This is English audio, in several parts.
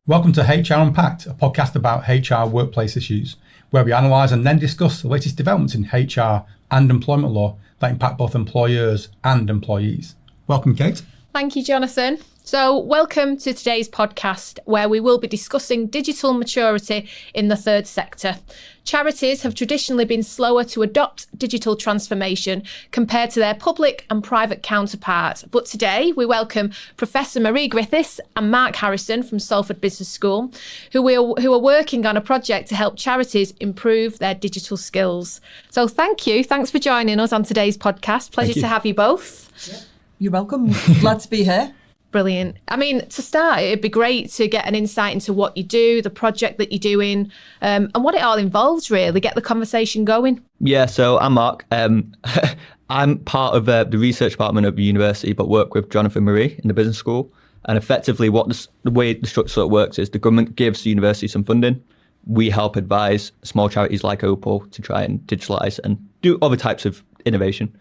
Welcome to HRUnpacked, a podcast about HR workplace issues, where we analyse and then discuss the latest developments in HR and employment law that impact both employers and employees. Welcome, Kate. Thank you, Jonathan. So welcome to today's podcast, where we will be discussing digital maturity in the third sector. Charities have traditionally been slower to adopt digital transformation compared to their public and private counterparts. But today we welcome Professor Marie Griffiths and Marc from Salford Business School, who are working on a project to help charities improve their digital skills. So thanks for joining us on today's podcast. Pleasure to have you both. Yeah. You're welcome. Glad to be here. Brilliant. I mean, to start, it'd be great to get an insight into what you do, the project that you're doing, and what it all involves, really. Get the conversation going. Yeah, so I'm Marc. I'm part of the research department at the university, but work with Jonathan Marie in the business school. And effectively, the way the structure sort of works is the government gives the university some funding. We help advise small charities like Opal to try and digitalise and do other types of innovation.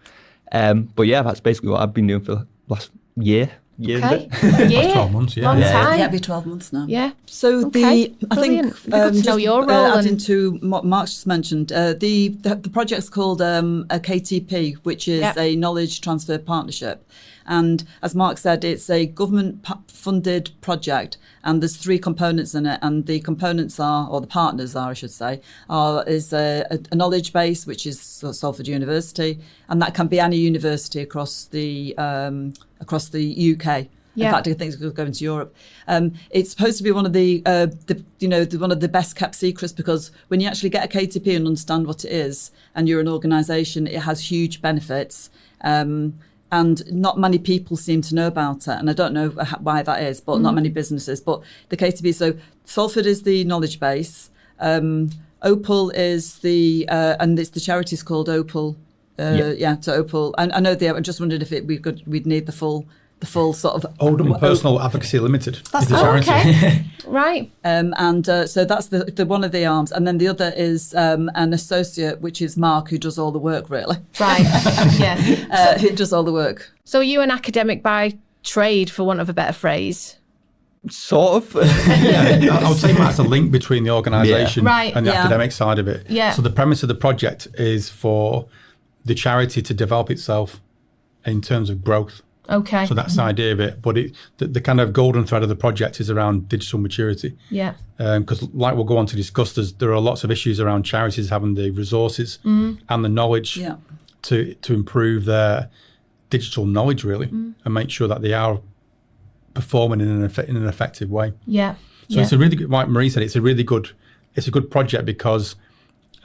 But yeah, that's basically what I've been doing for the last year. Okay. Yeah. 12 months, yeah. Long time. Yeah, it'll be 12 months now. Yeah. So okay. I think good to know your role. Adding to what Marc just mentioned, the project's called a KTP, which is a knowledge transfer partnership. And as Marc said, it's a government-funded project, and there's three components in it. And the components are, or the partners are, I should say, is a knowledge base, which is Salford University, and that can be any university across the UK. Yeah. In fact, I think it's going to Europe. It's supposed to be one of the one of the best kept secrets, because when you actually get a KTP and understand what it is, and you're an organisation, it has huge benefits. And not many people seem to know about it. And I don't know why that is, but not many businesses. But the KTP, so Salford is the knowledge base. Opal is and it's the charity's called Opal. So Opal. And I know I just wondered if we'd need the full sort of Oldham Personal Advocacy Limited. That's the charity. Okay. Right. So that's the one of the arms, and then the other is an associate, which is Marc, who does all the work, really. Right. Yeah. Who does all the work. So are you an academic by trade, for want of a better phrase? Sort of. Yeah, I would say that's a link between the organisation and the academic side of it. Yeah. So the premise of the project is for the charity to develop itself in terms of growth. Okay. So that's the idea of it. But the kind of golden thread of the project is around digital maturity. Yeah. Because like we'll go on to discuss, there are lots of issues around charities having the resources and the knowledge to improve their digital knowledge, really, and make sure that they are performing in an effective way. Yeah. So it's a really good, like Marie said, it's a good project because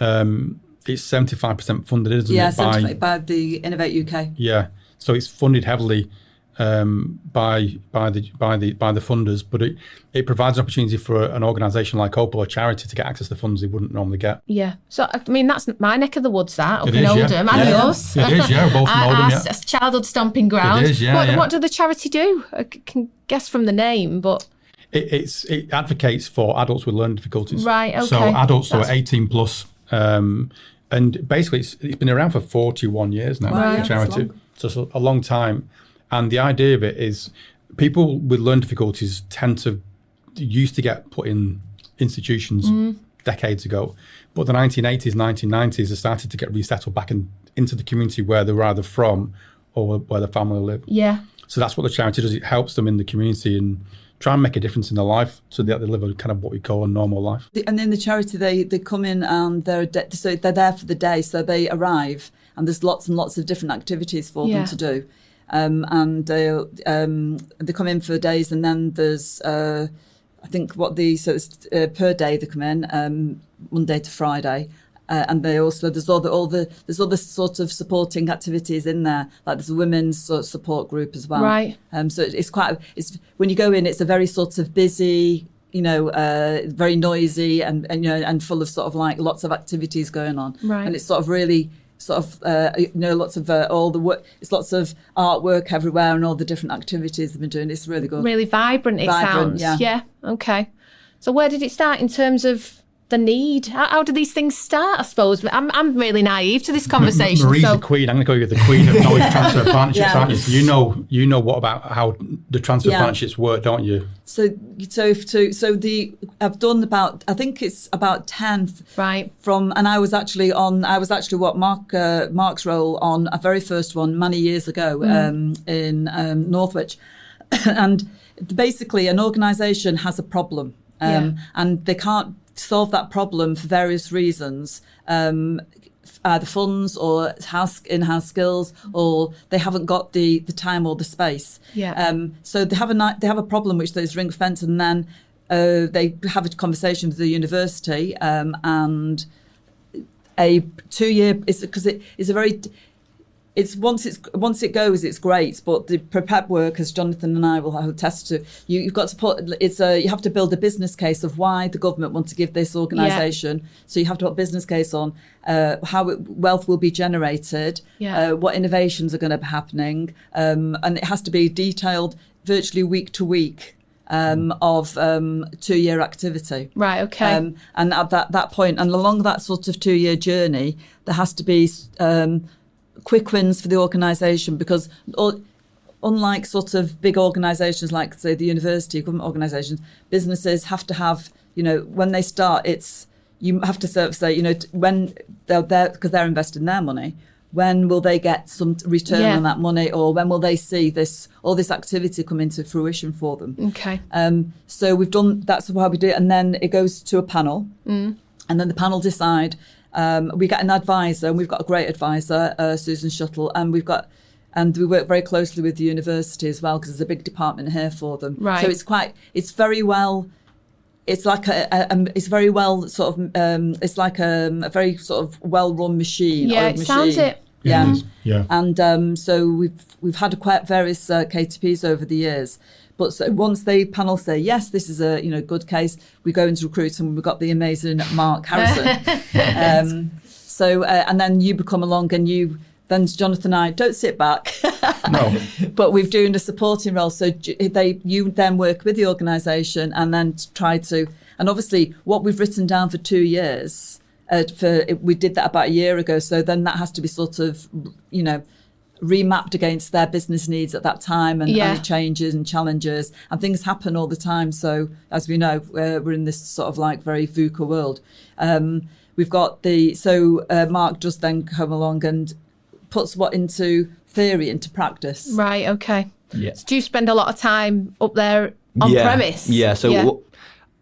it's 75% funded, isn't it? Yeah, 75% by the Innovate UK. Yeah. So it's funded heavily by the funders, but it provides an opportunity for an organisation like Opal or Charity to get access to funds they wouldn't normally get. Yeah. So I mean, that's my neck of the woods. That up it in is, Oldham, and yours. It is, yeah. Both from Oldham, our childhood stomping ground. It is, yeah. What does the charity do? I can guess from the name, but it advocates for adults with learning difficulties. Right. Okay. So adults who are 18 plus, and basically it's been around for 41 years now. Right. The charity. So it's a long time. And the idea of it is people with learning difficulties used to get put in institutions decades ago. But the 1980s, 1990s, they started to get resettled back into the community where they were either from or where the family lived. Yeah. So that's what the charity does. It helps them in the community and try and make a difference in their life so that they live a kind of what we call a normal life. And in the charity, they come in and they're there for the day. So they arrive and there's lots and lots of different activities for them to do. And they come in for days, and then there's I think it's per day they come in, Monday to Friday. And they also there's other sort of supporting activities in there, like there's a women's sort of support group as well. Right. So it's when you go in, it's a very sort of busy, very noisy and full of sort of like lots of activities going on. Right. And it's sort of really lots of all the work. It's lots of artwork everywhere and all the different activities they've been doing. It's really good. Really vibrant. It sounds. Yeah. Okay. So where did it start in terms of the need? How do these things start, I suppose? I'm really naive to this conversation. Marie's the queen. I'm going to call you the queen of knowledge transfer partnerships, aren't you? So you know what about how the transfer partnerships work, don't you? I've done about, I think it's about 10 right from, and I was actually what Marc's role on a very first one many years ago in Northwich. And basically an organisation has a problem and they can't solve that problem for various reasons, either funds or in-house skills, or they haven't got the time or the space. So they have a problem which is ring fence, and then they have a conversation with the university, and a 2-year because it's a very. It's once it goes, it's great. But the prep work, as Jonathan and I will attest to, you've got to you have to build a business case of why the government want to give this organisation. So you have to put a business case on how wealth will be generated, what innovations are going to be happening, and it has to be detailed virtually week to week of 2-year activity. Right. Okay. And at that point, and along that sort of 2-year journey, there has to be quick wins for the organisation, because unlike sort of big organisations like, say, the university, government organisations, businesses have to have, when they start, you have to sort of say, when they're there, because they're investing their money, when will they get some return on that money, or when will they see all this activity come into fruition for them? Okay. So that's why we do it, and then it goes to a panel, and then the panel decide. We get an advisor, and we've got a great advisor, Susan Shuttle, and we work very closely with the university as well, because there's a big department here for them. Right. So it's very well. It's like it's very well sort of. It's like a very sort of well-run machine. Yeah, it sounds it. Yeah. Yeah. And so we've had quite various KTPs over the years. But so once the panel say, yes, this is a good case, we go into recruit, and we've got the amazing Marc Harrison. And then you come along, and then Jonathan and I don't sit back. No. But we're doing a supporting role. So you then work with the organisation, and then try to, and obviously what we've written down for 2 years, we did that about a year ago. So then that has to be sort of, remapped against their business needs at that time, and any changes and challenges, and things happen all the time. So as we know, we're in this sort of like very VUCA world. We've got Marc just then come along and puts what into theory into practice. Right. Okay. Yeah. So do you spend a lot of time up there on premise? Yeah. So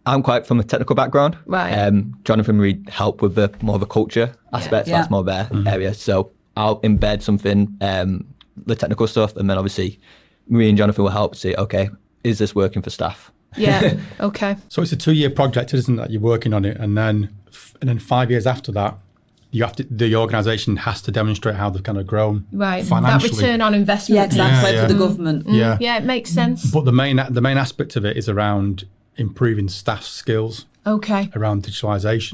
I'm quite from a technical background. Right. Jonathan and Marie help with the more of a culture aspect. So that's more their area. So I'll embed something, the technical stuff, and then obviously Marie and Jonathan will help say, okay, is this working for staff? Yeah. Okay. So it's a 2-year project, isn't it? You're working on it, and then 5 years after that, the organisation has to demonstrate how they've kind of grown financially. That return on investment. Yeah, exactly, for the government. Yeah, it makes sense. But the main aspect of it is around improving staff skills. Okay. Around digitalisation.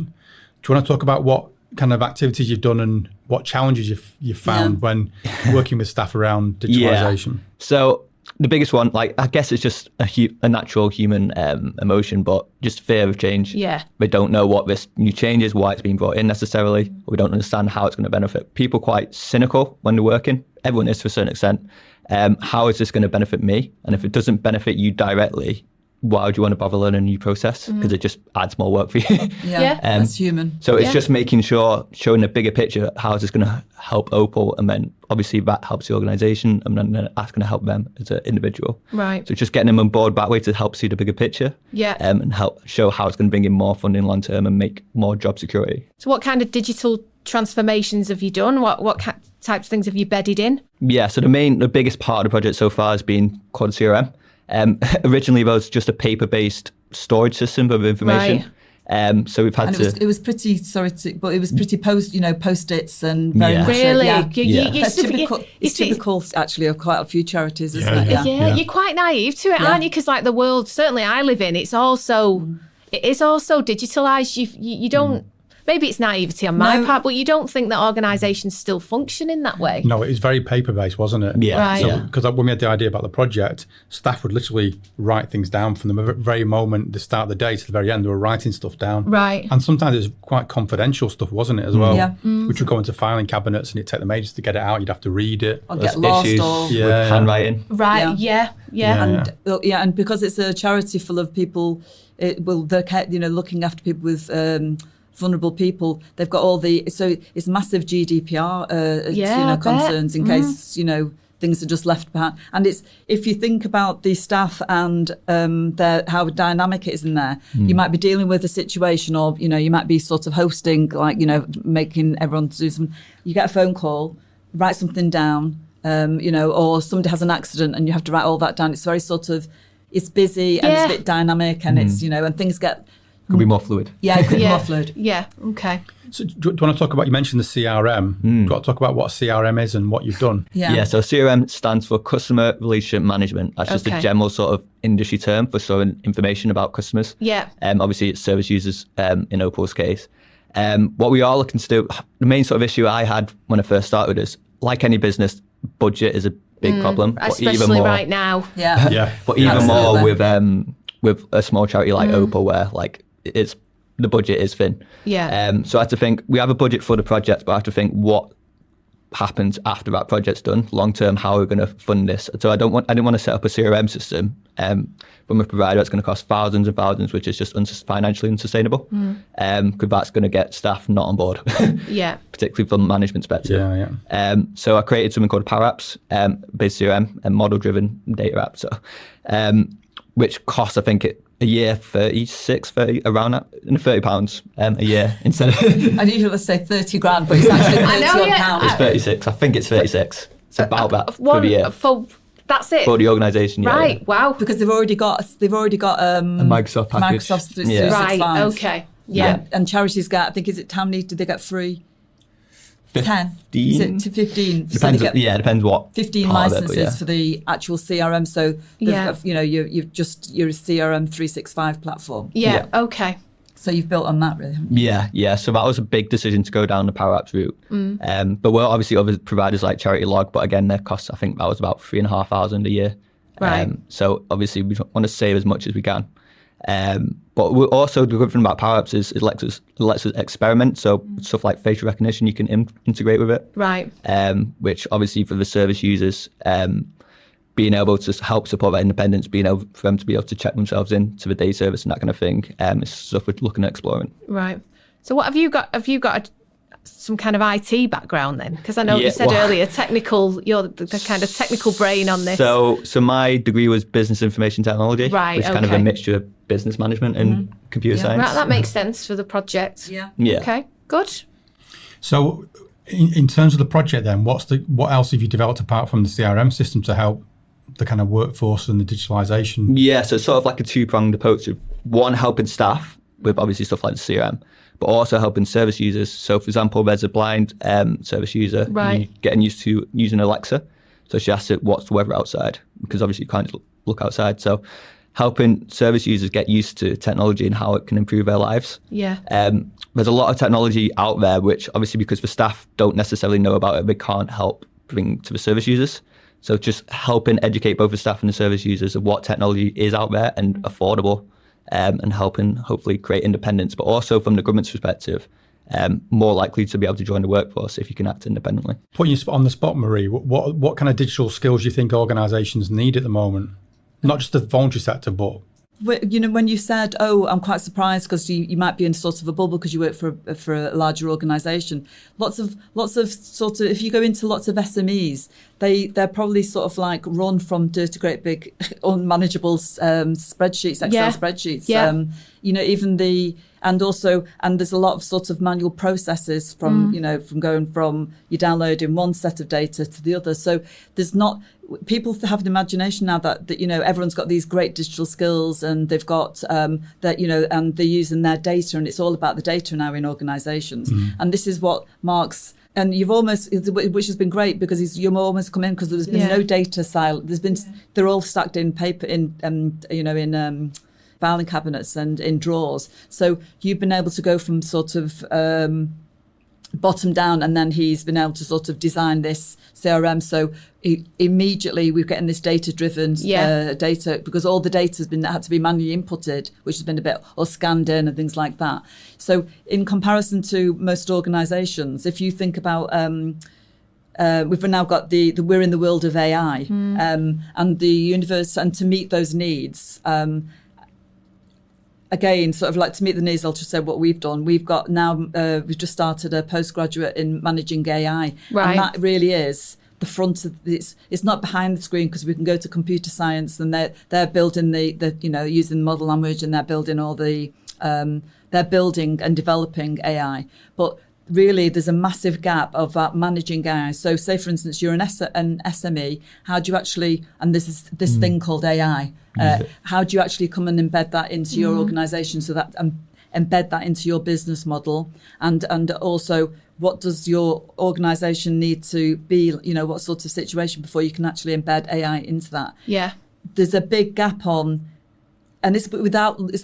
Do you want to talk about what kind of activities you've done and what challenges you've found when working with staff around digitalisation? So the biggest one, I guess it's just a natural human emotion, but just fear of change. Yeah. We don't know what this new change is, why it's being brought in necessarily. We don't understand how it's going to benefit. People quite cynical when they're working. Everyone is to a certain extent. How is this going to benefit me? And if it doesn't benefit you directly, why would you want to bother learning a new process? Because it just adds more work for you. That's human. So it's just making sure, showing a bigger picture, how is this going to help Opal? And then obviously that helps the organisation, and then that's going to help them as an individual. Right. So just getting them on board that way to help see the bigger picture. Yeah. And help show how it's going to bring in more funding long term and make more job security. So what kind of digital transformations have you done? What types of things have you bedded in? Yeah, so the biggest part of the project so far has been called CRM. Originally, it was just a paper-based storage system of information. Right. So we've had it was pretty post-its and very much. Really? It's typical actually of quite a few charities, isn't it? Yeah, you're quite naive to it, aren't you? Because like the world, certainly I live in, it is also digitalised. You don't. maybe it's naivety on my part, but you don't think that organisations still function in that way? No, it was very paper-based, wasn't it? Yeah. Right. So, because when we had the idea about the project, staff would literally write things down from the very moment, the start of the day to the very end, they were writing stuff down. Right. And sometimes it was quite confidential stuff, wasn't it, as well? Yeah. Which would go into filing cabinets and it'd take them ages to get it out. You'd have to read it. Or get lost Issues or... with handwriting. Right. Yeah. And because it's a charity full of people, they're looking after people with vulnerable people. They've got all it's massive GDPR concerns in case things are just left behind. And it's, if you think about the staff and how dynamic it is in there, you might be dealing with a situation, or you might be sort of hosting, like making everyone do something. You get a phone call, write something down. Or somebody has an accident and you have to write all that down. It's very it's busy and it's a bit dynamic, and it's, and things Could be more fluid. Yeah, it could be more fluid. Yeah, okay. So do you want to talk about, you mentioned the CRM. Do you want to talk about what CRM is and what you've done? Yeah. So CRM stands for Customer Relationship Management. That's just a general sort of industry term for storing information about customers. Yeah. Obviously, it's service users in Opal's case. What we are looking to do, the main sort of issue I had when I first started is, like any business, budget is a big problem. Especially but even more, right now. Yeah. Yeah. But even more with a small charity like Opal, where the budget is thin. Yeah. So I have to think, we have a budget for the project, but I have to think what happens after that project's done, long term, how we're going to fund this. So I didn't want to set up a CRM system from a provider that's going to cost thousands and thousands, which is just financially unsustainable. Because that's going to get staff not on board. Yeah. Particularly from a management perspective. Yeah. So I created something called Power Apps, based CRM, and model-driven data app. So, which costs, I think, a year, 30 around that, £30 a year instead of... I usually say 30 grand, but it's actually 30 pounds. It's 36. I think it's 36. It's about that for the year. That's it? For the organisation, yeah. Right, wow. Because they've already got a Microsoft package. Microsoft 365. Right, okay. Yeah. And charities get, I think, is it how many did they get free? 10. 15? Is it to 15? Depends, depends what 15 part licenses for the actual CRM. So, you're a CRM 365 platform. Yeah, okay. So you've built on that, really, haven't you? Yeah. So that was a big decision to go down the Power Apps route. But we're obviously other providers like Charity Log, but again, their costs, I think that was about £3,500 a year. Right. So obviously we want to save as much as we can. But we're also, the good thing about Power Apps is it lets us experiment. So stuff like facial recognition, you can integrate with it. Right. Which obviously for the service users, being able to help support that independence, being able for them to be able to check themselves into the day service and that kind of thing, is stuff we're looking at exploring. Right. So what have you got? Have you got some kind of IT background then? Because I know you said earlier, you're the kind of technical brain on this. So my degree was business information technology, right, which is kind of a mixture of business management and computer science. Right, that makes sense for the project. Yeah. Okay, good. So in terms of the project then, what else have you developed apart from the CRM system to help the kind of workforce and the digitalisation? Yeah, so it's sort of like a two-pronged approach. One, helping staff with obviously stuff like the CRM, but also helping service users. So, for example, there's a blind service user getting used to using Alexa. So she asks it, what's the weather outside? Because obviously you can't look outside. So helping service users get used to technology and how it can improve their lives. Yeah. There's a lot of technology out there, which obviously because the staff don't necessarily know about it, they can't help bring to the service users. So just helping educate both the staff and the service users of what technology is out there and affordable, and helping hopefully create independence, but also from the government's perspective, more likely to be able to join the workforce if you can act independently. Putting you on the spot, Marie, what kind of digital skills do you think organisations need at the moment? Not just the voluntary sector, but... When you said, I'm quite surprised because you might be in sort of a bubble because you work for a larger organisation. Lots of sort of, if you go into lots of SMEs, they're probably sort of like run from dirty, great big unmanageable spreadsheets, Excel spreadsheets. Yeah. And there's a lot of sort of manual processes from going from you downloading one set of data to the other. So there's not, people have an imagination now that everyone's got these great digital skills and they've got and they're using their data, and it's all about the data now in organisations. And this is what Marc's, and you've almost, which has been great because you've almost come in because there's been no data silo. They're all stacked in paper in filing cabinets and in drawers. So you've been able to go from sort of bottom down, and then he's been able to sort of design this CRM. So immediately we're getting this data-driven data, because all the data had to be manually inputted, which has been a bit, or scanned in and things like that. So in comparison to most organisations, if you think about we've now got we're in the world of AI, and the universe, and to meet those needs. Again, sort of like to meet the needs, I'll just say what we've done. We've got now, we've just started a postgraduate in managing AI. Right. And that really is the front of it's not behind the screen, because we can go to computer science, and they're building the using model language, and they're building all the, they're building and developing AI. But really, there's a massive gap of managing AI. So say, for instance, you're an SME, how do you actually, and this is this thing called AI, how do you actually come and embed that into your organisation, so that embed that into your business model, and also what does your organisation need to be, what sort of situation before you can actually embed AI into that? Yeah. There's a big gap on, and it's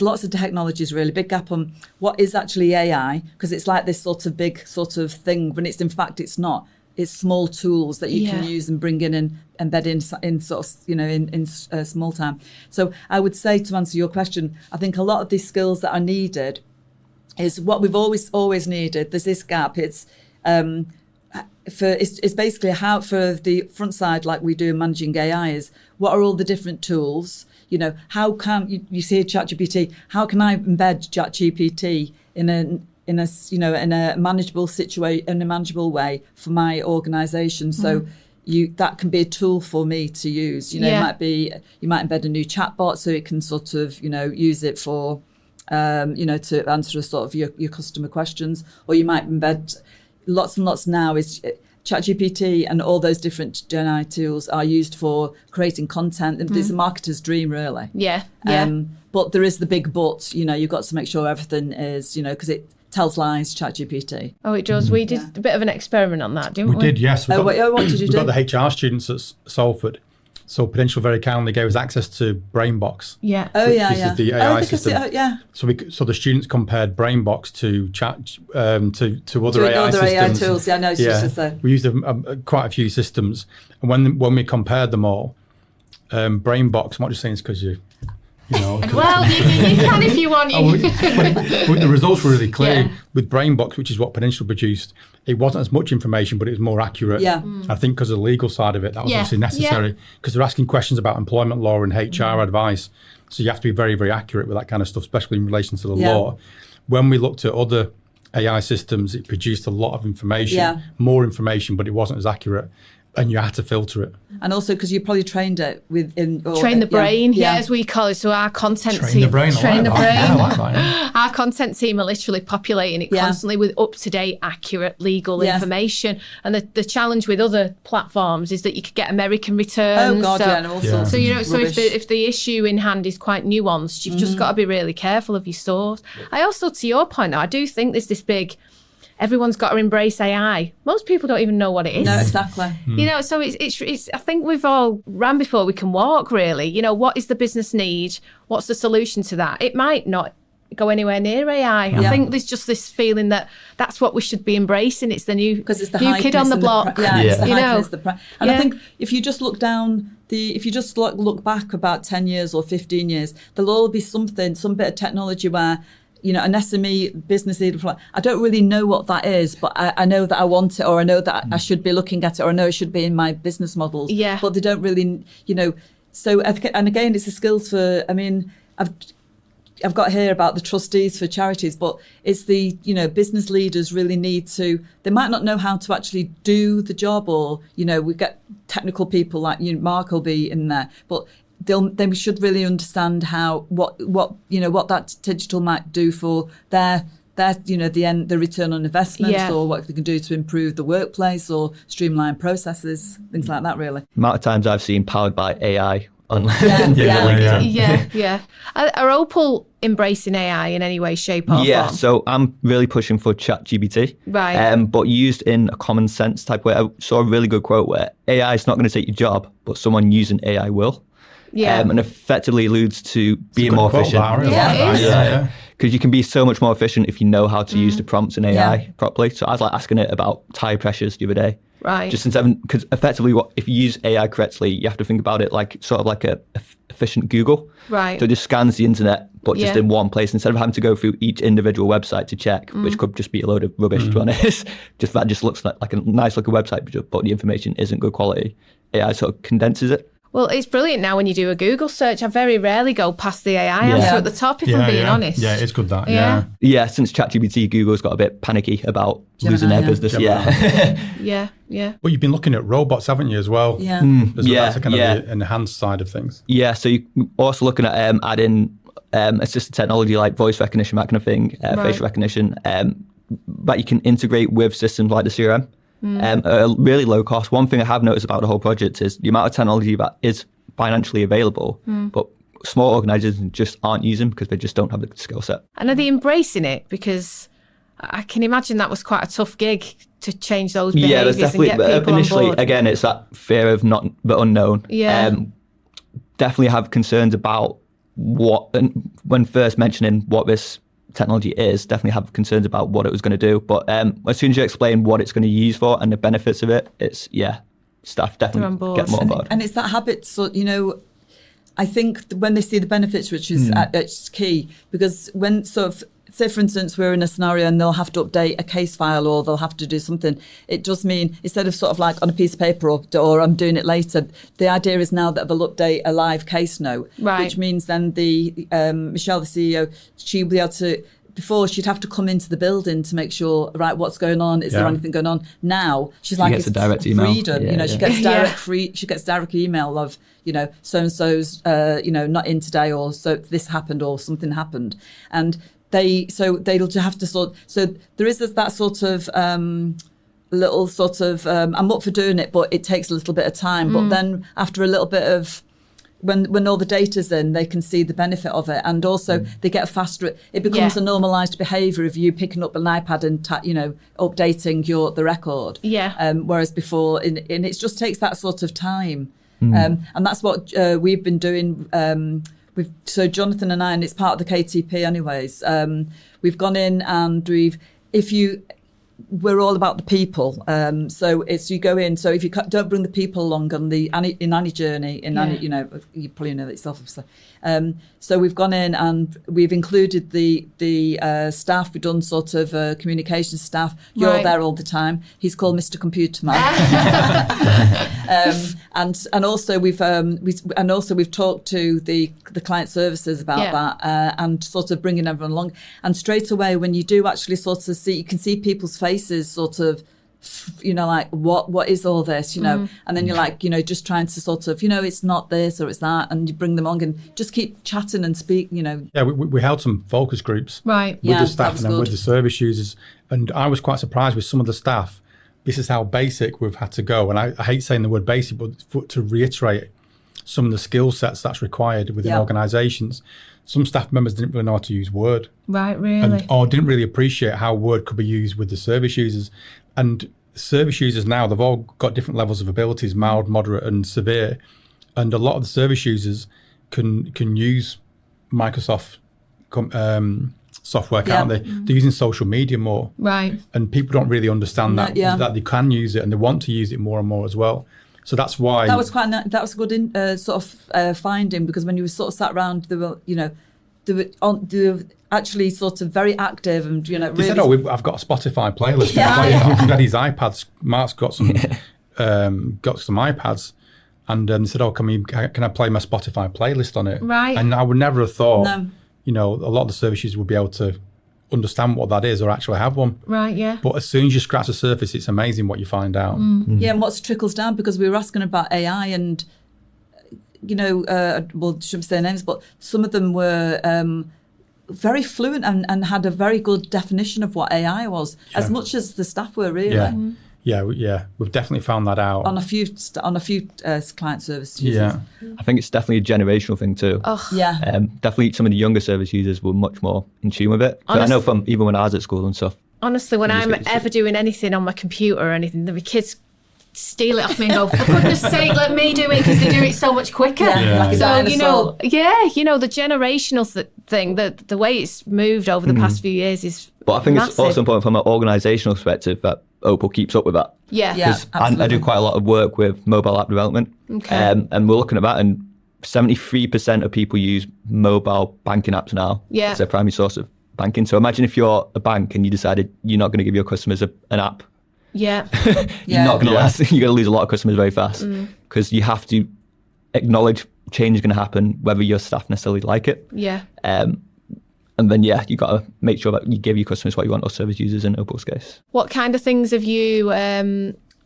lots of technologies, really big gap on what is actually AI, because it's like this sort of big sort of thing, when it's, in fact, it's not. It's small tools that you can use and bring in and embed in sort of, in small time. So I would say, to answer your question, I think a lot of these skills that are needed is what we've always needed. There's this gap. It's it's basically how, for the front side, like we do in managing AI, is what are all the different tools? How can you see ChatGPT? How can I embed ChatGPT in a manageable situation, in a manageable way for my organisation? So that can be a tool for me to use. It might be, you might embed a new chatbot, so it can sort of use it for to answer sort of your customer questions, or you might embed lots and lots. Now is ChatGPT and all those different Gen AI tools are used for creating content. It's a marketer's dream, really. Yeah. But there is the big but. You've got to make sure everything is, because it tells lies, ChatGPT. Oh, it does. We did a bit of an experiment on that, didn't we? We did, yes. What did you do? We got the HR students at Salford. So Prudential very kindly gave us access to BrainBox. Yeah. Oh, yeah, which is the AI system. So the students compared BrainBox to chat to other AI systems. AI tools. Yeah, no, it's just we used quite a few systems, and when we compared them all, BrainBox. I'm not just saying it's because you know. Well, you can if you want. The results were really clear with BrainBox, which is what Prudential produced. It wasn't as much information, but it was more accurate. Yeah. I think because of the legal side of it, that was obviously necessary, because they're asking questions about employment law and HR advice. So you have to be very, very accurate with that kind of stuff, especially in relation to the law. When we looked at other AI systems, it produced a lot of information, more information, but it wasn't as accurate. And you had to filter it. And also because you probably trained it train the brain, as we call it. So our content train team, the brain. Train the brain. Yeah, I like that, yeah. Our content team are literally populating it constantly with up-to-date, accurate legal information. And the challenge with other platforms is that you could get American returns. Oh God, and all sorts. So if the issue in hand is quite nuanced, you've just got to be really careful of your source. I also, to your point, I do think there's this big. Everyone's got to embrace AI. Most people don't even know what it is. No, exactly. So it's. I think we've all ran before we can walk, really. What is the business need? What's the solution to that? It might not go anywhere near AI. I think there's just this feeling that that's what we should be embracing. It's the new kid on the block. It's the hype. And I think if you just look down. If you just look back about 10 years or 15 years, there'll all be some bit of technology where. An SME business leader, I don't really know what that is, but I know that I want it, or I know that I should be looking at it, or I know it should be in my business models. Yeah. But they don't really, So, and again, it's the skills for. I've got here about the trustees for charities, but it's the business leaders really need to. They might not know how to actually do the job, or we get technical people like Marc will be in there, but. They should really understand what that digital might do for their the return on investment, or what they can do to improve the workplace or streamline processes, things like that. Really, amount of times I've seen powered by AI on LinkedIn. Are Opal embracing AI in any way, shape, or form? Yeah, so I'm really pushing for ChatGPT, right? But used in a common sense type way. I saw a really good quote where AI is not going to take your job, but someone using AI will. Yeah. And effectively alludes to being more Quote efficient. that, really. Yeah, it is. Yeah. Because you can be so much more efficient if you know how to use the prompts in AI Yeah. properly. So I was like asking it about tire pressures the other day. Right. Just because effectively, if you use AI correctly, you have to think about it like sort of like a efficient Google. Right. So it just scans the internet, but just Yeah. in one place instead of having to go through each individual website to check, which could just be a load of rubbish to be honest. That just looks like a nice looking website, but the information isn't good quality. AI sort of condenses it. Well, it's brilliant now when you do a Google search. I very rarely go past the AI answer at the top, if I'm being honest. Yeah, it's good that. Yeah. Yeah, since ChatGPT, Google's got a bit panicky about losing their business. Yeah. But you've been looking at robots, haven't you, as well? Yeah. That's a kind of the enhanced side of things. Yeah, so you're also looking at adding assistive technology like voice recognition, that kind of thing, facial recognition, that you can integrate with systems like the CRM. At a really low cost. One thing I have noticed about the whole project is the amount of technology that is financially available, but small organisations just aren't using because they just don't have the skill set. And are they embracing it? Because I can imagine that was quite a tough gig to change those behaviours and get people initially, on board. again, it's that fear of not the unknown. Yeah. Definitely have concerns about when first mentioning what this technology is, definitely have concerns about what it was going to do. But as soon as you explain what it's going to use for and the benefits of it, staff definitely get more on board. And it's that habit, so, I think when they see the benefits, which is it's key, because when sort of, say for instance, we're in a scenario and they'll have to update a case file or they'll have to do something, it does mean instead of sort of like on a piece of paper or I'm doing it later, the idea is now that they'll update a live case note, which means then Michelle, the CEO, she'll be able to, before she'd have to come into the building to make sure, right, what's going on? Is there anything going on? Now she's like, gets a direct email. Freedom. She gets she gets direct email of, so and so's, not in today, or so this happened or something happened, and they'll have to so there is that sort of little sort of I'm up for doing it, but it takes a little bit of time. But then after a little bit of when all the data's in, they can see the benefit of it, and also they get faster. It becomes a normalised behaviour of you picking up an iPad and updating the record. Whereas before, and it just takes that sort of time, and that's what we've been doing. So Jonathan and I, and it's part of the KTP anyways. We've gone in and we're all about the people. So it's you go in. So if you don't bring the people along on the Annie journey, you probably know that yourself, obviously. So we've gone in and we've included the staff. We've done sort of communications staff. You're there all the time. He's called Mr. Computer Man. And also we've talked to the client services about that and sort of bringing everyone along. And straight away, when you do actually sort of see, you can see people's faces sort of, like what is all this, and then you're like, just trying to sort of, it's not this or it's that, and you bring them on and just keep chatting and speak, Yeah, we held some focus groups with the staff and then with the service users, and I was quite surprised with some of the staff. This is how basic we've had to go, and I hate saying the word basic, but to reiterate some of the skill sets that's required within organisations. Some staff members didn't really know how to use Word. Right, really? Or didn't really appreciate how Word could be used with the service users. And service users now, they've all got different levels of abilities, mild, moderate and severe. And a lot of the service users can use Microsoft software, can't they? They're using social media more. Right. And people don't really understand that they can use it and they want to use it more and more as well. So that's why that was a good sort of finding, because when you were sort of sat around, they were actually sort of very active and They really said, I've got a Spotify playlist. He's got his iPads. Marc's got some iPads, and they said, can I play my Spotify playlist on it? Right. And I would never have thought, a lot of the service users would be able to understand what that is or actually have one. Right, yeah. But as soon as you scratch the surface, it's amazing what you find out. Yeah, and what trickles down, because we were asking about AI and, shouldn't say names, but some of them were very fluent and had a very good definition of what AI was, as much as the staff were really. Yeah, we've definitely found that out on a few client service users. Yeah, I think it's definitely a generational thing too. Definitely some of the younger service users were much more in tune with it. I know from even when I was at school and stuff. Honestly, when I'm ever doing anything on my computer or anything, the kids steal it off me and go, for goodness sake, let me do it, because they do it so much quicker. Like a So, dinosaur. the generational thing, the way it's moved over the past few years is But I think massive. it's also important from an organisational perspective that Opal keeps up with that. Yeah. Because I absolutely. do quite a lot of work with mobile app development. Okay. And we're looking at that, and 73% of people use mobile banking apps now Yeah. as their primary source of banking. So imagine if you're a bank and you decided you're not going to give your customers an app. Yeah. You're not going to last. You're going to lose a lot of customers very fast, because you have to acknowledge change is going to happen whether your staff necessarily like it. Yeah. And then, you got to make sure that you give your customers what you want, or service users in Opal's case. What kind of things have you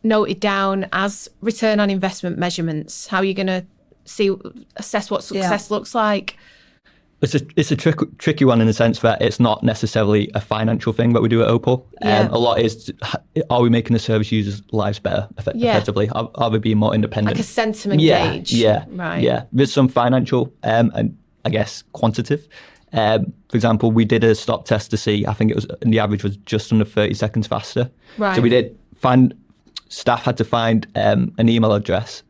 noted down as return on investment measurements? How are you going to assess what success looks like? It's a tricky one in the sense that it's not necessarily a financial thing that we do at Opal. Yeah. A lot is, are we making the service users' lives better effectively? Are they being more independent? Like a sentiment gauge. Yeah. Right. Yeah. There's some financial and I guess quantitative. For example, we did a stop test to see, I think it was, the average was just under 30 seconds faster. Right. So we did staff had to find an email address,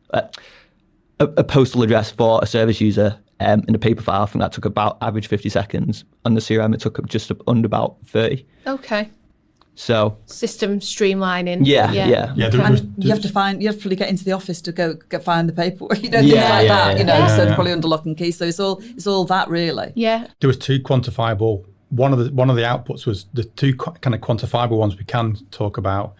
a postal address for a service user in a paper file. I think that took about average 50 seconds. On the CRM, it took just under about 30. Okay. So System streamlining. Yeah, And you have to probably get into the office to go find the paperwork, things like that, so they're probably under lock and key. So it's all that really. Yeah. There was two quantifiable. One of the outputs was the two kind of quantifiable ones we can talk about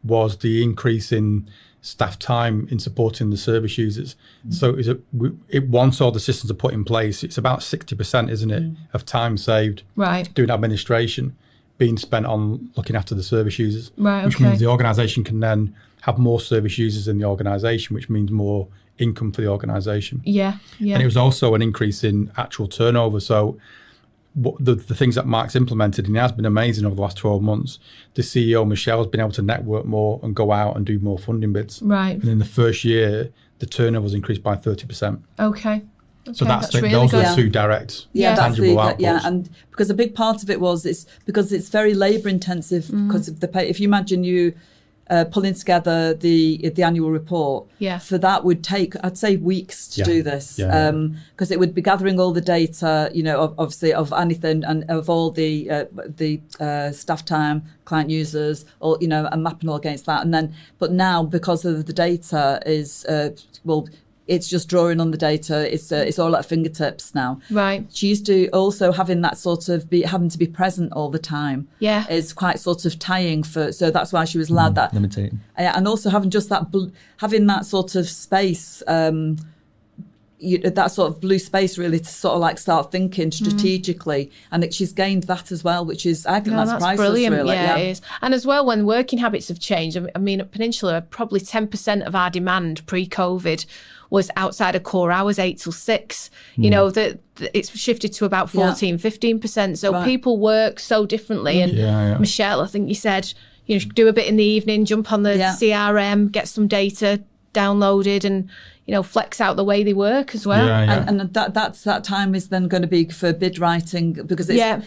was the increase in staff time in supporting the service users. So once all the systems are put in place, it's about 60%, isn't it, of time saved doing administration being spent on looking after the service users, which means the organisation can then have more service users in the organisation, which means more income for the organisation. Yeah. And it was also an increase in actual turnover. So the things that Marc's implemented, and he has been amazing over the last 12 months, the CEO, Michelle, has been able to network more and go out and do more funding bids. Right. And in the first year, the turnover was increased by 30%. Okay. So that's really those good. are the two direct, that's tangible outputs. and because a big part of it was because it's very labour intensive because of the pay. If you imagine you pulling together the annual report, for that would take, I'd say, weeks to do this, because it would be gathering all the data, obviously of anything and of all the staff time, client users, or and mapping all against that, and then but now because of the data is it's just drawing on the data. It's all at fingertips now. Right. She used to also having that sort of having to be present all the time. Yeah. Is quite sort of tying so that's why she was allowed that. Limiting. And also having just that having that sort of space, that sort of blue space really to sort of like start thinking strategically, and she's gained that as well, which is, I think that's priceless. Brilliant. Really. Yeah, it is. And as well, when working habits have changed, I mean, at Peninsula, probably 10% of our demand pre-COVID was outside of core hours, 8 till 6. It's shifted to about 15%. So people work so differently. And Michelle, I think you said, do a bit in the evening, jump on the CRM, get some data downloaded, and flex out the way they work as well. And that time is then going to be for bid writing, because it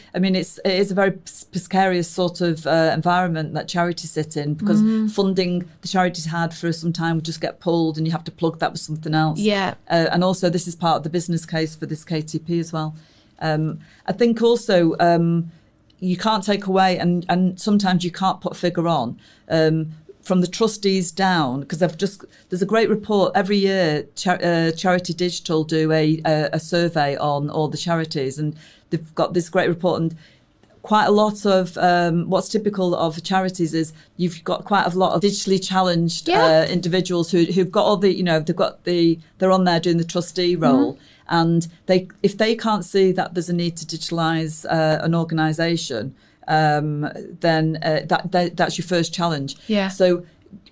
is a very precarious sort of environment that charities sit in, because funding the charities had for some time would just get pulled and you have to plug that with something else. And also this is part of the business case for this KTP as well. I think also you can't take away, and sometimes you can't put a figure on, from the trustees down, because there's a great report every year. Charity Digital do a survey on all the charities, and they've got this great report. And quite a lot of what's typical of charities is you've got quite a lot of digitally challenged individuals who've got all the they're on there doing the trustee role, and if they can't see that there's a need to digitalise an organisation, then that's your first challenge. So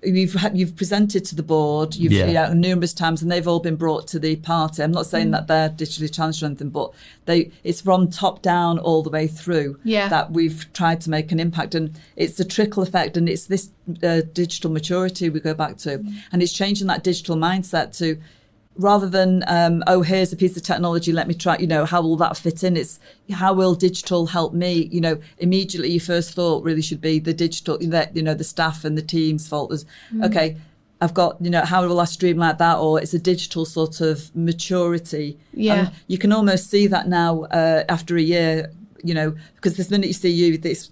you've presented to the board, numerous times, and they've all been brought to the party. I'm not saying that they're digitally challenged or anything, but it's from top down all the way through that we've tried to make an impact, and it's a trickle effect, and it's this digital maturity we go back to, and it's changing that digital mindset to, rather than here's a piece of technology, let me try, how will that fit in? It's how will digital help me? Immediately your first thought really should be the digital, the staff and the team's fault. Okay, I've got, how will I streamline that? Or it's a digital sort of maturity. Yeah. And you can almost see that now after a year, because this minute you see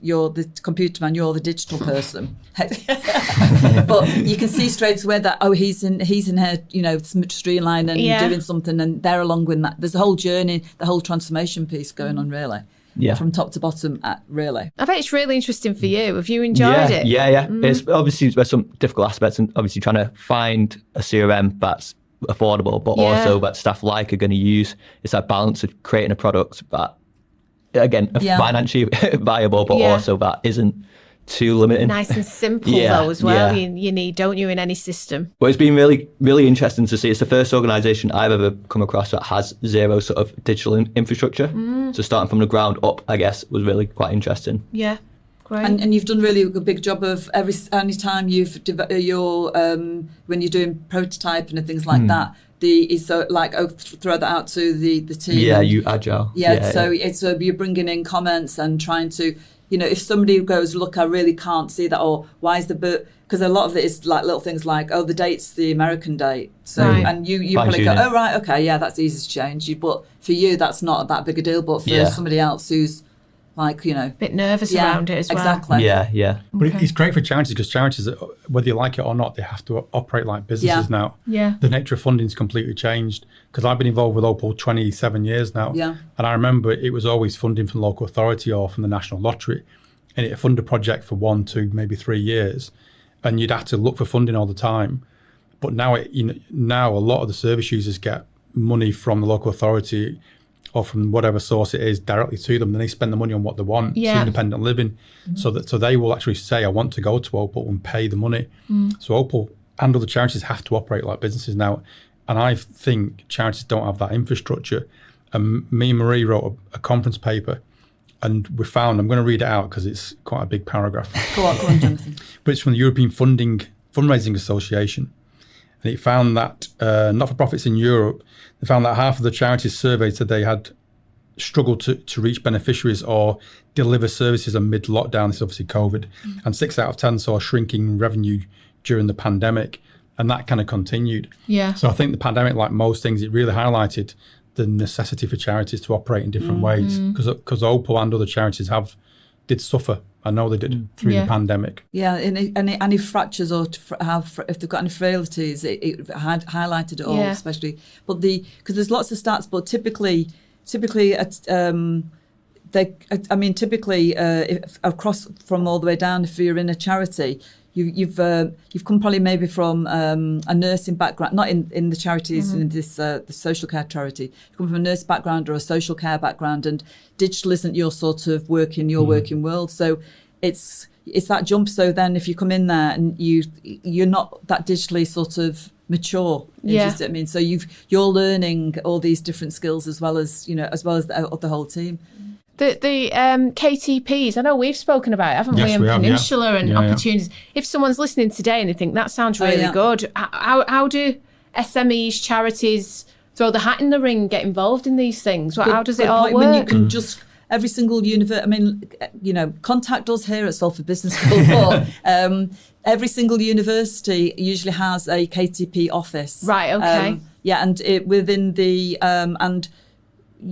you're the computer man, you're the digital person. But you can see straight away that, he's in here, streamlining and doing something, and they're along with that. There's a whole journey, the whole transformation piece going on, really. Yeah. From top to bottom, really. I bet it's really interesting for you. Have you enjoyed it? Yeah. It's obviously there's some difficult aspects, and obviously trying to find a CRM that's affordable, but also that staff are going to use. It's that balance of creating a product that, again, financially viable, but also that isn't too limiting. Nice and simple though as well. Yeah. You need, don't you, in any system? Well, it's been really, really interesting to see. It's the first organisation I've ever come across that has zero sort of digital infrastructure. So starting from the ground up, I guess, was really quite interesting. Yeah, great. And you've done really a big job of any time you've when you're doing prototyping and things like that. Throw that out to the team. Yeah, you agile. So you're bringing in comments and trying to, if somebody goes, look, I really can't see that, or why is the book? Because a lot of it is like little things like, the date's the American date. So and you probably go, right, okay, yeah, that's easy to change. But for you, that's not that big a deal. But for somebody else who's like, a bit nervous around it as well. Exactly. Yeah. But it's great for charities, because charities, whether you like it or not, they have to operate like businesses now. Yeah. The nature of funding's completely changed, because I've been involved with Opal 27 years now. Yeah. And I remember it was always funding from the local authority or from the National Lottery, and it'd fund a project for 1, 2, maybe 3 years, and you'd have to look for funding all the time. But now, now a lot of the service users get money from the local authority or from whatever source it is directly to them. Then they spend the money on what they want, it's independent living. So they will actually say, I want to go to Opal, and pay the money. So Opal and other charities have to operate like businesses now. And I think charities don't have that infrastructure. And me and Marie wrote a conference paper, and we found, I'm going to read it out because it's quite a big paragraph. Go on, Jonathan. But it's from the European Fundraising Association. And it found that not-for-profits in Europe, they found that half of the charities surveyed said they had struggled to reach beneficiaries or deliver services amid lockdown. This is obviously COVID. And 6 out of 10 saw shrinking revenue during the pandemic. And that kind of continued. Yeah. So I think the pandemic, like most things, it really highlighted the necessity for charities to operate in different ways. Because Opal and other charities did suffer. I know they did through the pandemic. Yeah, and any fractures or if they've got any frailties, it had highlighted it all, especially. But because there's lots of stats, but typically, across from all the way down, if you're in a charity, you've come probably maybe from a nursing background, not in the charities in this the social care charity. You come from a nurse background or a social care background, and digital isn't your sort of working world. So it's that jump. So then if you come in there and you're not that digitally sort of mature, I mean, so you're learning all these different skills as well as the whole team. The KTPs, I know we've spoken about it, haven't we? And Peninsula and opportunities. If someone's listening today and they think that sounds really good, how do SMEs, charities throw the hat in the ring, get involved in these things? How does it all work? When you can just every single university, I mean, contact us here at Salford Business School. But every single university usually has a KTP office. Right. Okay. And within the and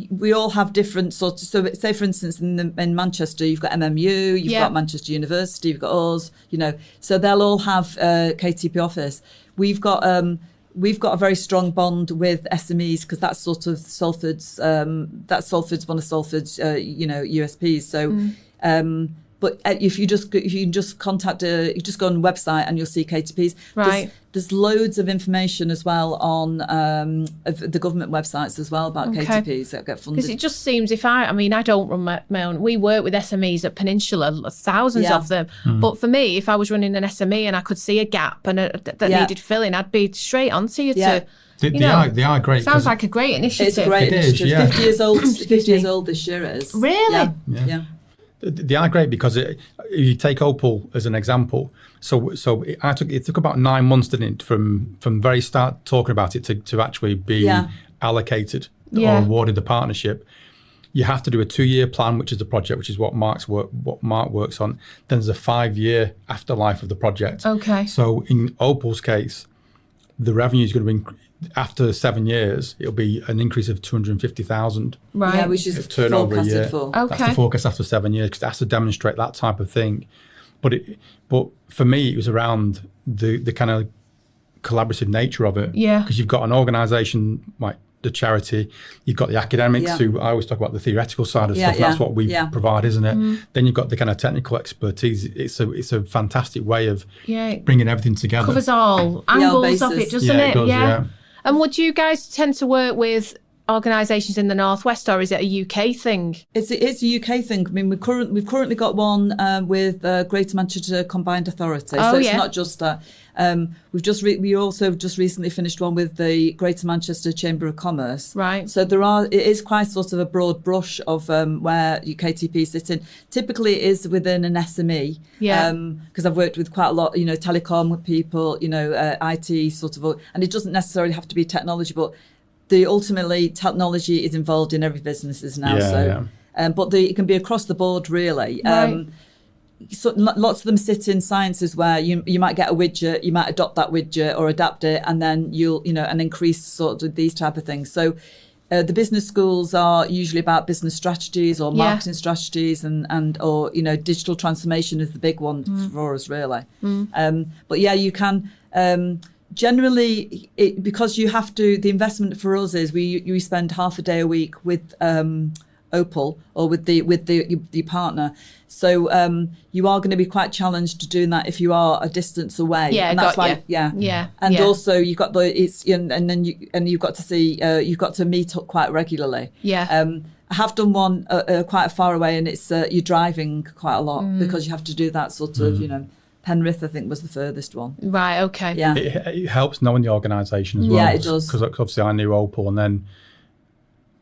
we all have different sorts of, so say for instance in Manchester you've got MMU, you've got Manchester University, you've got us, so they'll all have a KTP office. We've got a very strong bond with SMEs because that's sort of Salford's one of Salford's USPs. So but if you just contact you just go on the website and you'll see KTPs. Right. There's loads of information as well on the government websites as well about KTPs that get funded. Because it just seems I don't run my own. We work with SMEs at Peninsula, thousands of them. But for me, if I was running an SME and I could see a gap and that needed filling, I'd be straight onto you to. They are great. Sounds like a great initiative. It's a great initiative. 50 years old. 50 years old this year it is. Really? Yeah. They are great because if you take Opal as an example, so it took about 9 months, didn't it, from very start talking about it to actually be allocated or awarded the partnership. you have to do a 2-year plan, which is the project, which is what Marc works on. Then there's a 5-year afterlife of the project. Okay. So in Opal's case, the revenue is going to be after 7 years. It'll be an increase of 250,000. Right. Yeah, which is turnover a year. forecasted for. Okay. That's the forecast after 7 years, because it has to demonstrate that type of thing. But for me, it was around the kind of collaborative nature of it. Yeah. Because you've got an organisation like the charity, you've got the academics Yeah. who I always talk about the theoretical side of Yeah, stuff. That's what we yeah. provide, isn't it? Then you've got the kind of technical expertise. It's a fantastic way of bringing everything together. Covers all angles of it, doesn't it? It does, yeah. And would you guys tend to work with organisations in the Northwest, or is it a UK thing? It's a UK thing. I mean, we've currently got one with Greater Manchester Combined Authority. So it's not just that. We also just recently finished one with the Greater Manchester Chamber of Commerce. Right. So it is quite sort of a broad brush of where UKTP sit in. Typically, it is within an SME. Yeah. Because I've worked with quite a lot, telecom people, IT sort of, and it doesn't necessarily have to be technology, but ultimately technology is involved in every business now. But it can be across the board, really. Right. So lots of them sit in sciences where you might get a widget, you might adopt that widget or adapt it, and then you'll and increase sort of these type of things. So the business schools are usually about business strategies or marketing strategies and or digital transformation is the big one for us, really. But yeah, you can. Generally, because you have to, the investment for us is we spend half a day a week with Opal or with the partner. So you are going to be quite challenged to doing that if you are a distance away. Yeah, and that's And also you've got you've got to see you've got to meet up quite regularly. Yeah. I have done one quite far away, and it's you're driving quite a lot because you have to do that sort of Penrith, I think, was the furthest one. Right, okay. Yeah. It helps knowing the organisation as well. Yeah, it does. Because obviously I knew Opal, and then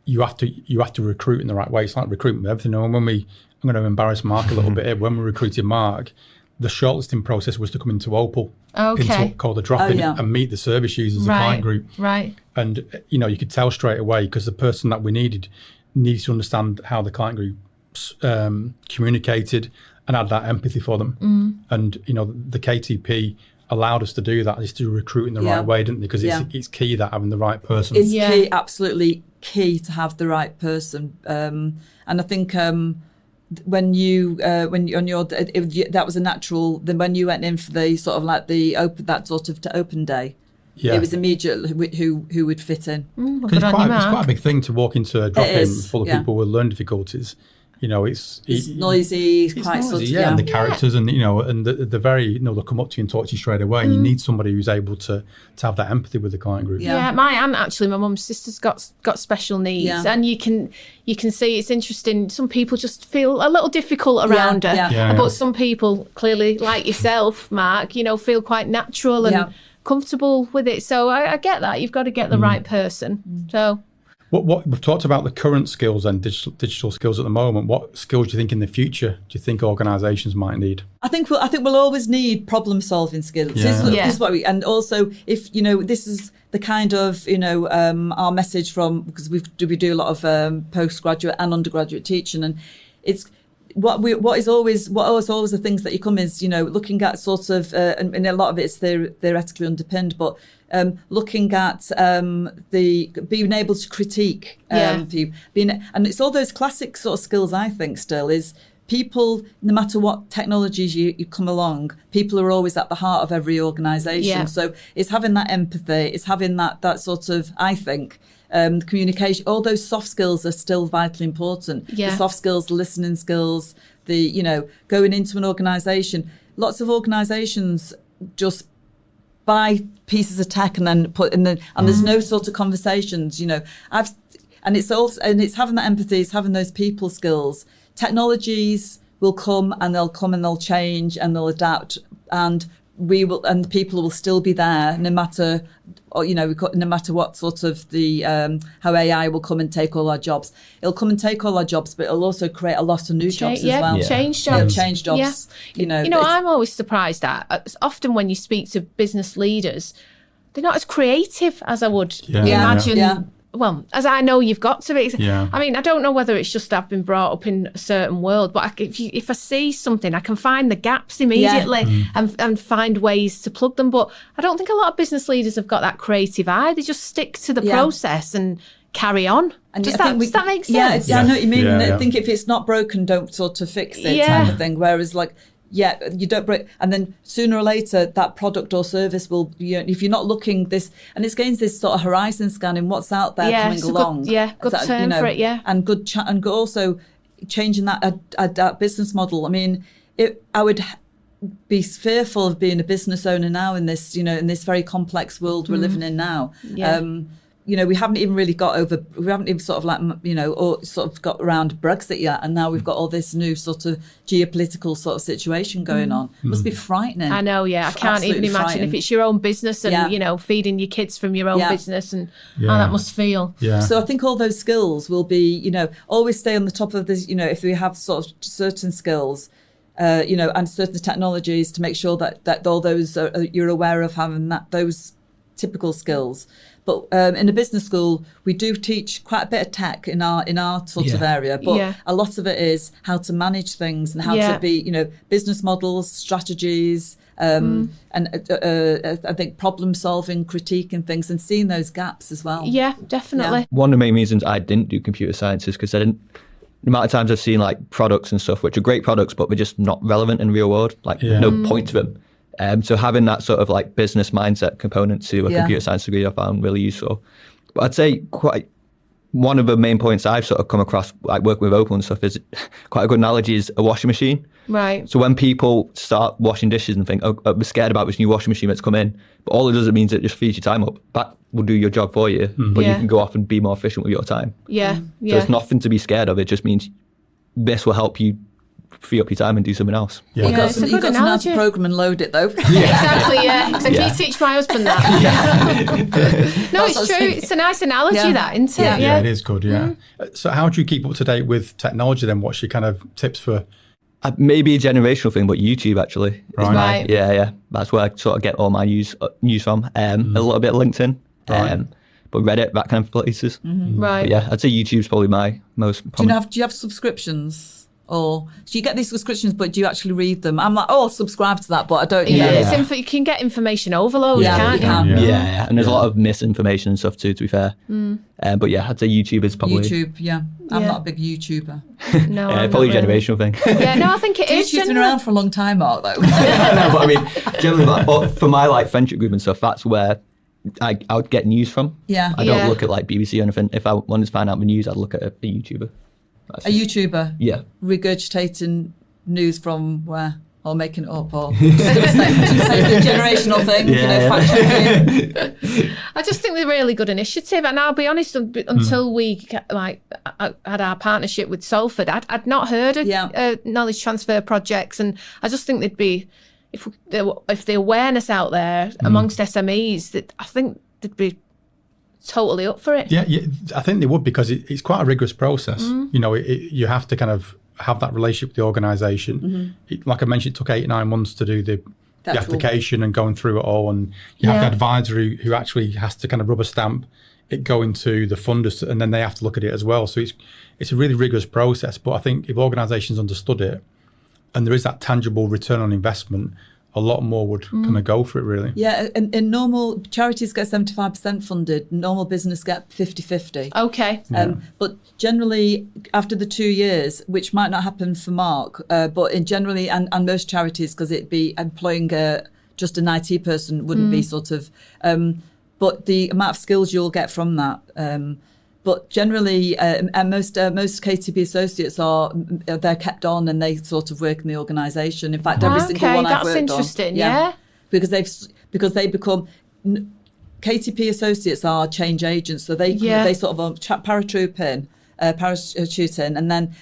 you have to recruit in the right way. It's like recruitment with everything. And I'm going to embarrass Marc a little bit here. When we recruited Marc, the shortlisting process was to come into Opal, into called the drop-in, and meet the service users, the client group. Right. And you could tell straight away, because the person that we needed needs to understand how the client group communicated and had that empathy for them. And the KTP allowed us to do that, is to recruit in the right way, didn't they? Because it's key that having the right person. It's key, absolutely key to have the right person. And I think when you on your that was a natural. Then when you went in for the sort of like the open day. Yeah. It was immediate who would fit in. It's quite a big thing to walk into a drop-in full of people with learning difficulties. It's noisy, it's quite noisy, sort of, and the characters, and and the very, they'll come up to you and talk to you straight away, and you need somebody who's able to have that empathy with the client group. Yeah, my aunt, actually, my mum's sister's got special needs, and you can see it's interesting. Some people just feel a little difficult around her, but some people clearly, like yourself, Marc, feel quite natural and comfortable with it. So I get that. You've got to get the right person. So. What we've talked about the current skills and digital skills at the moment. What skills do you think in the future do you think organisations might need? I think we'll always need problem solving skills. This is what and also if this is the kind of our message from, because we do a lot of postgraduate and undergraduate teaching, and it's what is always the things that you come is looking at sort of and a lot of it's theoretically underpinned, but looking at the being able to critique people, and it's all those classic sort of skills. I think still is people, no matter what technologies you come along, people are always at the heart of every organisation. So it's having that empathy, it's having that sort of, I think. Communication, all those soft skills are still vitally important. The soft skills, the listening skills, going into an organisation. Lots of organisations just buy pieces of tech and then put in and there's no sort of conversations. It's having that empathy, it's having those people skills. Technologies will come and they'll change and they'll adapt, and the people will still be there no matter what sort of the how AI will come and take all our jobs. It'll come and take all our jobs, but it'll also create a lot of new jobs as well. Change jobs. Change jobs. Yeah. I'm always surprised at often when you speak to business leaders, they're not as creative as I would imagine well, as I know you've got to be. Yeah. I mean, I don't know whether it's just I've been brought up in a certain world, but if I see something, I can find the gaps immediately and find ways to plug them. But I don't think a lot of business leaders have got that creative eye. They just stick to the process and carry on. And does that make sense? Yeah, I know what you mean. Yeah. I think if it's not broken, don't sort of fix it type of thing. Whereas like, you don't break, and then sooner or later that product or service will, if you're not looking this, and it's against this sort of horizon scanning, what's out there coming along. Good term for it, and good and also changing that business model. I mean, I would be fearful of being a business owner now in this, in this very complex world we're living in now. We haven't even really we haven't even sort of like, or sort of got around Brexit yet. And now we've got all this new sort of geopolitical sort of situation going on. It must be frightening. I know, I can't even imagine if it's your own business and, feeding your kids from your own business and how that must feel. Yeah. So I think all those skills will be, always stay on the top of this, if we have sort of certain skills, and certain technologies to make sure that all those you're aware of having those typical skills. But in a business school, we do teach quite a bit of tech in our sort of area. But a lot of it is how to manage things and how to be, business models, strategies, and I think problem solving, critiquing things, and seeing those gaps as well. Yeah, definitely. Yeah. One of the main reasons I didn't do computer science is because the amount of times I've seen like products and stuff which are great products, but they're just not relevant in real world. Like no point to them. So having that sort of like business mindset component to a computer science degree I found really useful. But I'd say one of the main points I've sort of come across like working with Opal and stuff is quite a good analogy is a washing machine. Right. So when people start washing dishes and think, we're scared about this new washing machine that's come in, but all it does, it means it just feeds your time up. That will do your job for you, but you can go off and be more efficient with your time. Yeah. So it's nothing to be scared of. It just means this will help you free up your time and do something else. You've got to know how to program and load it though. Exactly, Can you teach my husband that? No, it's true. It's a nice analogy that, isn't it? Yeah, it is good, So how do you keep up to date with technology then? What's your kind of tips for? Maybe a generational thing, but YouTube actually. Right. Yeah. That's where I sort of get all my news from. A little bit of LinkedIn, but Reddit, that kind of places. Right. But yeah, I'd say YouTube's probably my most prominent. Do you have subscriptions? Or do you get these subscriptions, but do you actually read them? I'm like, I'll subscribe to that, but I don't. You can get information overload, can't you? Yeah. And there's a lot of misinformation and stuff too, to be fair. But yeah, I'd say YouTube is probably... YouTube, I'm not a big YouTuber. No, probably a generational thing. No, I think it is. YouTube's been around for a long time, Marc, though. No, but I mean, generally, for my like friendship group and stuff, that's where I would get news from. Yeah. I don't look at like BBC or anything. If I wanted to find out the news, I'd look at a YouTuber. A YouTuber? Yeah. Regurgitating news from where? Or making it up? Or just say the generational thing, fact checking. I just think they're a really good initiative. And I'll be honest, until we had our partnership with Salford, I'd not heard of knowledge transfer projects. And I just think they'd be, if the awareness out there amongst SMEs, that I think they'd be totally up for it. Yeah, I think they would, because it's quite a rigorous process. You have to kind of have that relationship with the organisation. Like I mentioned, it took 8 or 9 months to do the application and going through it all, and you have the advisor who actually has to kind of rubber stamp it going to the funders, and then they have to look at it as well. So it's a really rigorous process. But I think if organisations understood it, and there is that tangible return on investment, a lot more would kind of go for it, really. Yeah, in normal, charities get 75% funded, normal business get 50-50. Okay. But generally, after the 2 years, which might not happen for Marc, but in generally, and most charities, because it'd be employing just an IT person wouldn't be sort of, but the amount of skills you'll get from that. But generally, most KTP associates they're kept on and they sort of work in the organisation. In fact, every single one I've worked on. That's interesting. Because they become KTP associates are change agents, so they sort of paratrooping, parachuting, and then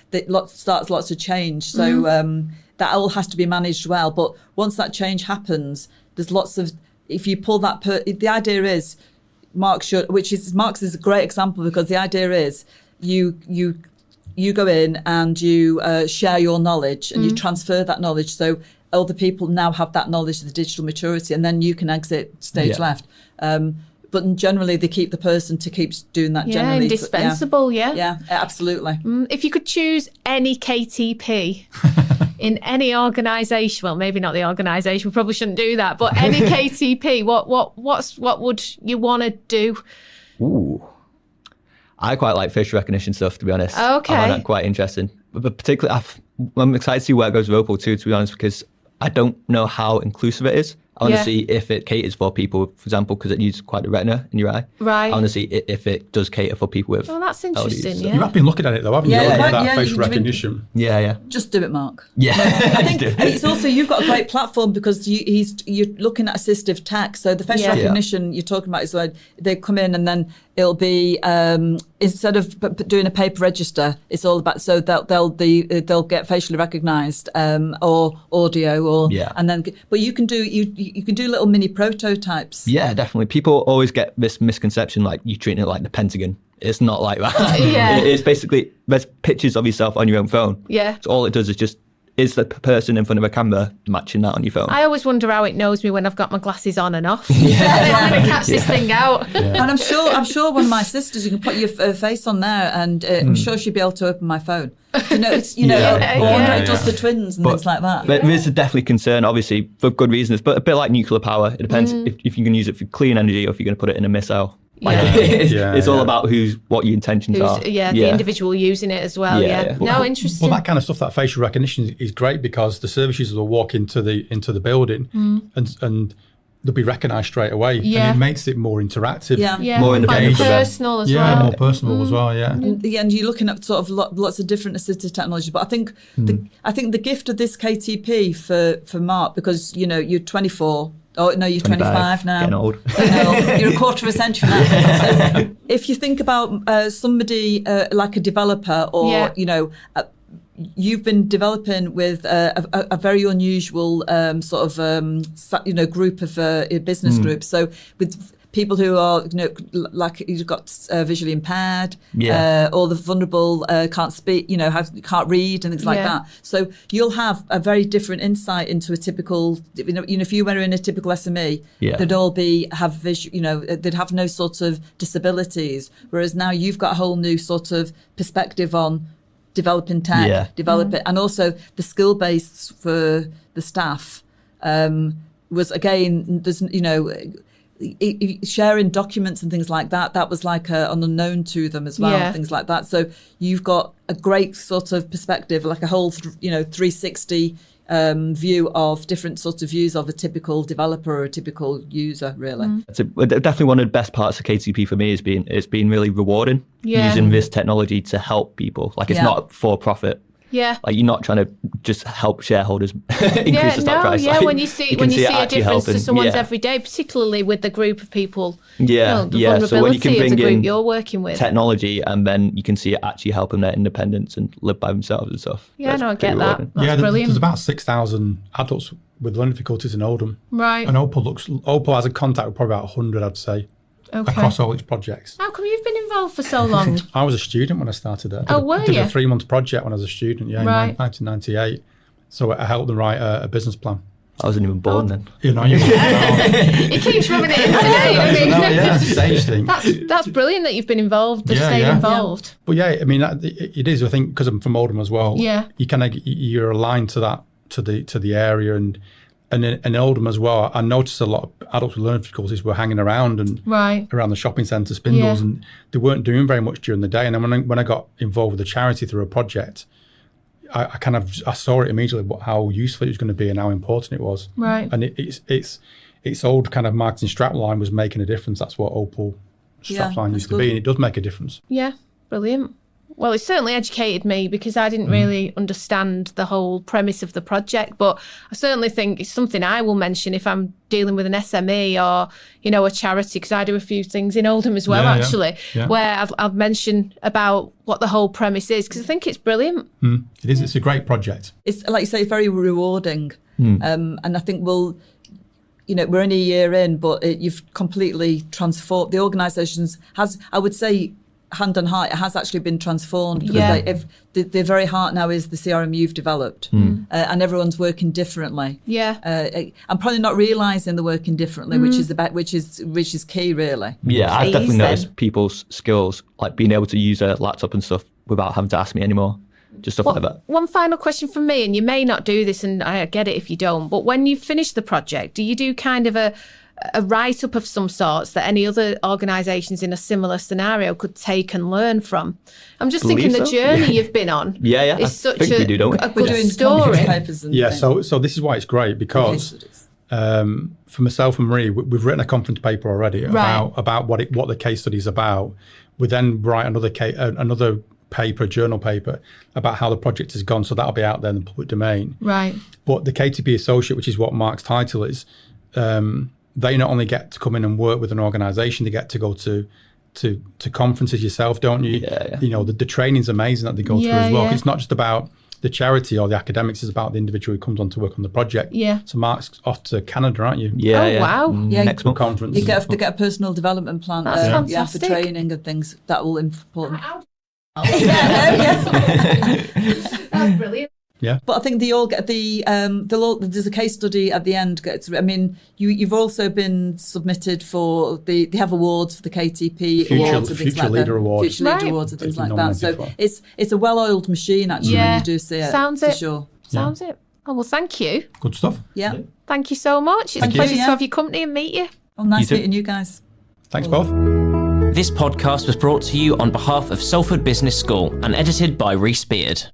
starts lots of change. So that all has to be managed well. But once that change happens, there's lots of, if you pull that, the idea is. Marc's is a great example, because the idea is you go in and you share your knowledge and you transfer that knowledge, so other people now have that knowledge of the digital maturity, and then you can exit stage left. but generally they keep the person to keep doing that. Yeah, Generally, indispensable. Yeah, absolutely. If you could choose any KTP in any organisation, well, maybe not the organisation, we probably shouldn't do that, but any KTP, what would you want to do? Ooh. I quite like facial recognition stuff, to be honest. Okay. I find that quite interesting. But particularly, I'm excited to see where it goes with Opal too, to be honest, because I don't know how inclusive it is. I want to see if it caters for people, for example, because it uses quite a retina in your eye. Right. I want to see if it does cater for people with. Oh, that's interesting. LDs, Yeah. You have been looking at it though, haven't you? Yeah, Looking at yeah, that facial you've been- recognition. Yeah. Just do it, Mark. Yeah. I think it's also, you've got a great platform because you're looking at assistive tech. So the facial recognition you're talking about is where they come in and then it'll be instead of doing a paper register, it's all about, so they'll get facially recognised or audio or and then, but you can do little mini prototypes. Yeah, definitely. People always get this misconception like you treat it like the Pentagon. It's not like that. Yeah. It's basically, there's pictures of yourself on your own phone. Yeah. So all it does is the person in front of a camera matching that on your phone. I always wonder how it knows me when I've got my glasses on and off. I'm going to catch this thing out. And I'm sure one of my sisters, you can put your face on there, and I'm sure she'd be able to open my phone. Or it does the twins and things like that. But there's definitely concern, obviously, for good reasons. But a bit like nuclear power, it depends if you can use it for clean energy or if you're going to put it in a missile. It's all about what your intentions are. The individual using it as well. Yeah. No, interesting. Well, that kind of stuff, that facial recognition is great because the service users will walk into the building and they'll be recognised straight away. Yeah. And it makes it more interactive. Yeah. More independent. Quite personal as well. Yeah, more personal as well, yeah. And you're looking at sort of lots of different assistive technologies. But I think the gift of this KTP for Marc, because, you're 24. Oh, no, you're 25 now. Getting old. You're a quarter of a century now. So if you think about somebody like a developer or, you've been developing with a very unusual group of business groups. So with people who are, like you've got visually impaired, or the vulnerable can't speak, can't read and things like that. So you'll have a very different insight into a typical, if you were in a typical SME, they'd all have they'd have no sort of disabilities. Whereas now you've got a whole new sort of perspective on developing tech, and also the skill base for the staff was, again, there's sharing documents and things like that was like an unknown to them as well, things like that. So you've got a great sort of perspective, like a whole 360 view of different sorts of views of a typical developer or a typical user, really. Definitely one of the best parts of KTP for me is been really rewarding using this technology to help people. Like it's not for profit. Yeah. Like you're not trying to just help shareholders increase the stock price. Yeah, like, when you see a difference to someone's everyday, particularly with the group of people. The vulnerability so when you can bring of the group in you're working with. technology and then you can see it actually helping their independence and live by themselves and stuff. Yeah, I get that. That's brilliant. There's about 6,000 adults with learning difficulties in Oldham. Right. And Opal has a contact with probably about 100, I'd say. Across all its projects. How come you've been involved for so long? I was a student when I started there. Were I did you? a 3-month project when I was a student, in 1998. So I helped them write a business plan. I wasn't even born then. You He keeps rubbing it in today. Stage thing. That's brilliant that you've been involved, stayed involved. But it is, I think, because I'm from Oldham as well. Yeah. You're aligned to that, to the area and in Oldham as well, I noticed a lot of adults with learning difficulties were hanging around and around the shopping centre, Spindles, and they weren't doing very much during the day. And then when I got involved with the charity through a project, I saw it immediately how useful it was going to be and how important it was. Right. And it's old kind of marketing strapline was making a difference. That's what Opal strapline used to be, and it does make a difference. Yeah, brilliant. Well, it certainly educated me because I didn't really understand the whole premise of the project, but I certainly think it's something I will mention if I'm dealing with an SME or, a charity, because I do a few things in Oldham as well, where I've mentioned about what the whole premise is, because I think it's brilliant. It is. It's a great project. It's, like you say, very rewarding. And I think we're only a year in, but you've completely transformed. The organisation I would say, hand on heart, it has actually been transformed. Because Yeah. if the very heart now is the CRM you've developed, and everyone's working differently. Yeah. I'm probably not realising they're working differently, which is key, really. Yeah, I've definitely Easy. noticed people's skills, like being able to use a laptop and stuff without having to ask me anymore. Just stuff like that. One final question from me, and you may not do this, and I get it if you don't, but when you finish the project, do you do kind of a write-up of some sorts that any other organisations in a similar scenario could take and learn from? I'm just thinking the Believe so. journey you've been on Yeah. is I such think we do, don't we? a We're good doing story. conference papers and Yeah, things. so this is why it's great, because for myself and Marie, we've written a conference paper already about what the case study is about. We then write another paper, journal paper, about how the project has gone. So that'll be out there in the public domain. Right. But the KTP Associate, which is what Marc's title is, they not only get to come in and work with an organisation, they get to go to conferences yourself, don't you? Yeah. You know, the training's amazing that they go through as well. Yeah. It's not just about the charity or the academics, it's about the individual who comes on to work on the project. Yeah. So Marc's off to Canada, aren't you? Yeah. wow. Yeah. Next month. Conference. You have to get a personal development plan That's for fantastic. training and things that will important. That's brilliant. But I think they all get there's a case study at the end. I mean, you've also been submitted for they have awards for the KTP awards and things Future like Leader that. Award. Future Leader Right. Awards and things That like you've that. been So nominated it's a well-oiled machine actually when you do see it. Sounds for it. sure. Sounds it. Oh, well, thank you. Good stuff. Yeah. Thank you so much. It's Thank a you, pleasure to yeah. have your company and meet you. Well, nice You too. meeting you guys. Thanks both. This podcast was brought to you on behalf of Salford Business School and edited by Reese Beard.